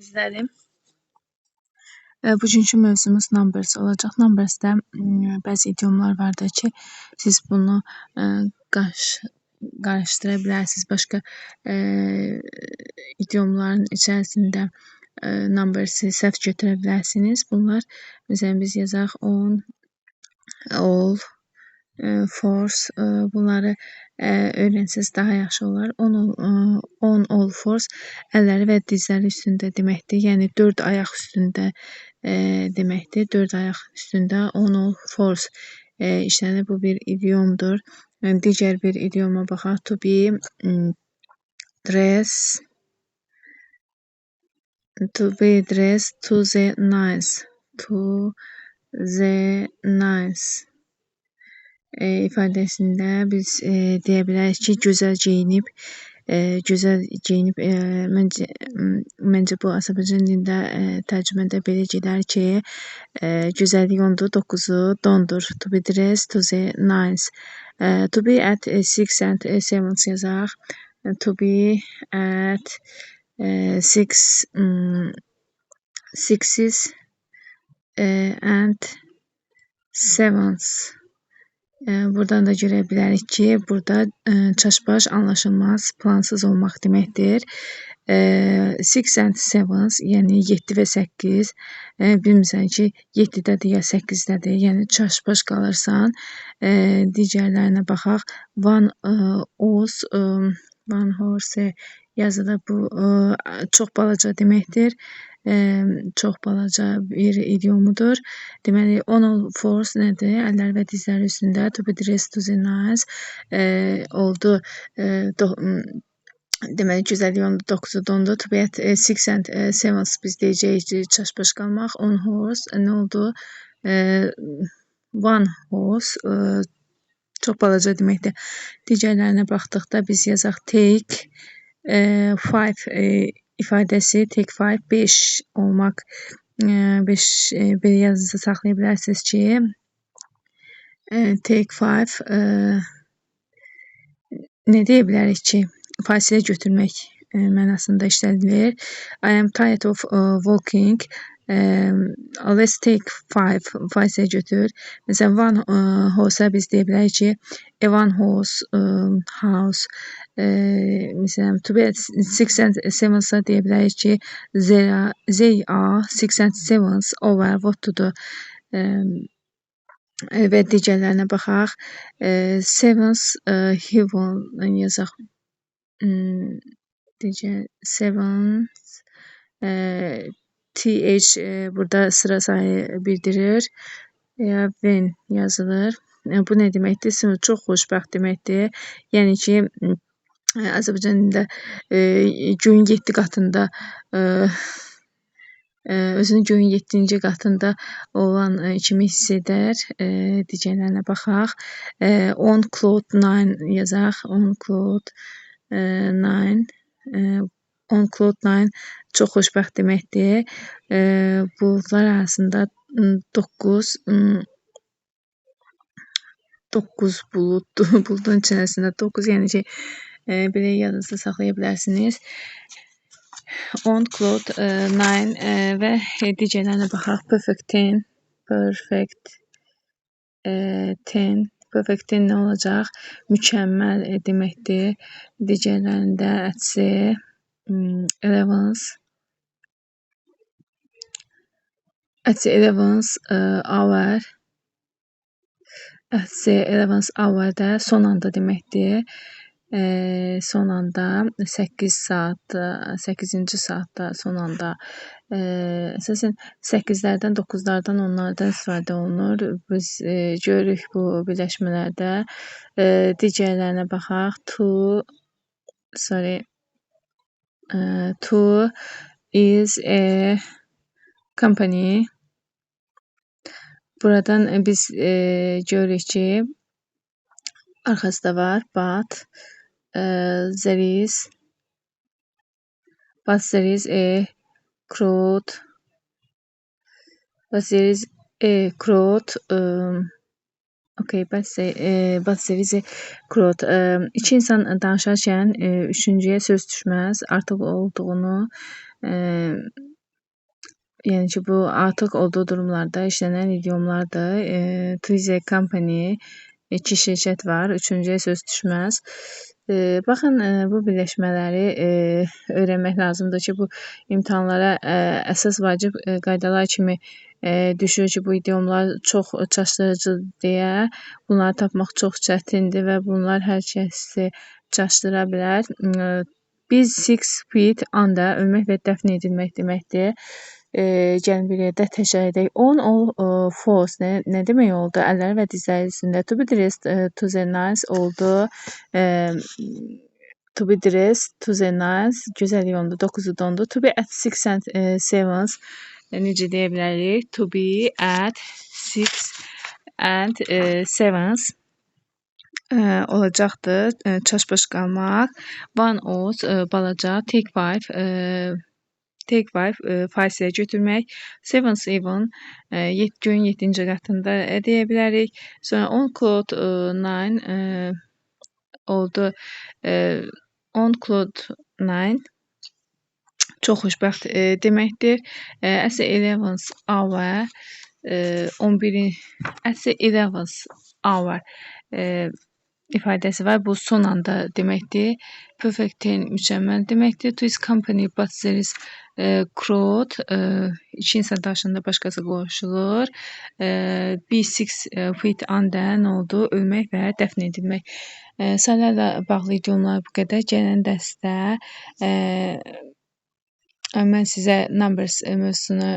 əzizlərim. Bugünkü mövzumuz numbers olacaq. Numbersdə bəzi idiomlar vardır ki, siz bunu qarışdıra bilərsiniz. Başqa idiomların içərisində numbersi səhv götürə bilərsiniz. Bunlar, məsələn, biz yazaq on, all, force, bunları öyrənsəz daha yaxşı olar. On, all, force əlləri və dizləri üstündə deməkdir. Yəni 4 ayaq üstündə deməkdir. 4 ayaq üstündə on, all, force işlənir. Bu bir idiomdur. Digər bir idioma baxaq. To be dressed, to be dressed to the nice, to the nice ifadəsində biz deyə bilərik ki, gözəl geyinib, məncə bu Azərbaycan dilində tərcümədə belə gedər ki, gözəllik ondur, 9-u dondur. To be dressed to the nice. To be at 6 and 7 yazaq. To be at 6 sixes and sevens. Buradan da görə bilərik ki, burada çaşbaş, anlaşılmaz, plansız olmaq deməkdir. 6 and 7, yəni 7 və 8, bilmirsən ki, 7-dədir ya 8-dədir, yəni çaşbaş qalırsan. Digərlərinə baxaq. One horse yazılır. Bu çox balaca deməkdir. Çox balaca bir idiomudur. Deməli, on, all, force nədir? Əllər və dizlər üstündə. To be dressed to the nice oldu. Deməli, gözəllik ondur, 9-u dondu. To be at 6 and 7 biz deyəcəyik çaşbaş qalmaq. On horse nə oldu? One horse çox balaca deməkdir. Digərlərinə baxdıqda biz yazaq take 5 ifadəsi, take 5, 5 olmaq, 5 bir yazısı saxlaya bilərsiniz ki, take 5 nə deyə bilərik ki, fasilə götürmək mənasında işlədilir. I am tired of walking. Let's take 5 fasilə götür. Məsələn, one horse-a biz deyə bilərik ki, a one horse house. Məsələn, to be at 6 and 7-a deyə bilərik ki, they are 6 and 7 over what to do. Və digərlərinə baxaq. Sevens, heaven yazaq. Sevens, th burada sıra sayı bildirir. When yazılır. Bu nə deməkdir? Çox xoşbəxt deməkdir. Yəni ki, Azərbaycan dilində göyün 7 qatında özünü göyün 7-ci qatında olan kimi hiss edər. Digərlərinə baxaq. On cloud 9 yazaq. On cloud 9. On cloud 9 çox xoşbəxt deməkdir. Buludlar arasında 9 buluddur. Buludun içərisində 9, yəni ki, belə yadınızda saxlaya bilərsiniz. On cloud 9 və digərlərinə baxaq. Perfect 10. Perfect 10. Perfect 10 nə olacaq? Mükəmməl deməkdir. Digərlərində at 11. At 11 hour. At 11 hour-da son anda deməkdir. Son anda 8 saatda, 8-ci saatda son anda. Əsasən 8-lərdən, 9-lardan, 10-lardan istifadə olunur. Biz görürük bu birləşmələrdə. Digərlərinə baxaq. To is a company. Buradan biz görürük ki, arxasında var, but there is a crowd. But there is a crowd. Okay, but there is a crowd. İki insan danışarkən üçüncüyə söz düşməz. Artıq olduğunu yəni ki, bu artıq olduğu durumlarda işlənən idiomlardır. Twizy Company 2 şirkət var, üçüncüyə söz düşməz. Baxın, bu birləşmələri öyrənmək lazımdır ki, bu imtahanlara əsas vacib qaydalar kimi düşür ki, bu idiomlar çox çaşdırıcı deyə bunları tapmaq çox çətindir və bunlar hər kəsi çaşdıra bilər. Biz 6 feet under ölmək və dəfn edilmək deməkdir. Gəlin bir yerdə təkrar edək. On all fours nə demək oldu? Əlləri və dizləri üstündə. To be dressed to the nines oldu. To be dressed to the nines gözəl yondu. 9-u dondu. To be at 6 and 7 necə deyə bilərik? To be at 6 and 7 olacaqdır. Çaş-baş qalmaq. One out balaca. Take 5 take 5 fasilə götürmək. 7 even göyün 7-ci qatında deyə bilərik. Sonra on cloud 9 oldu. On cloud 9 çox xoşbəxt deməkdir. As 11 hour 11 as 11 hour ifadəsi var. Bu son anda deməkdir. Perfect ten mükəmməl deməkdir. To his company but there is crowd iki insan daşında başqası qoşulur. Be 6 feet under nə oldu? Ölmək və dəfn edilmək. Sayılarla bağlı idiomlar bu qədər. Gələn dərsdə mən sizə numbers mövzusunu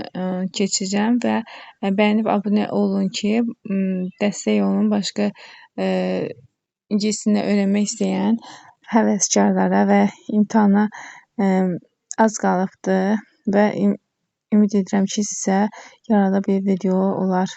keçirəcəm və bəyənib abunə olun ki, dəstək olun başqa ingiliscəsini öyrənmək istəyən həvəskarlara və imtahana az qalıbdır və ümid edirəm ki, sizə yararlı bir video olar.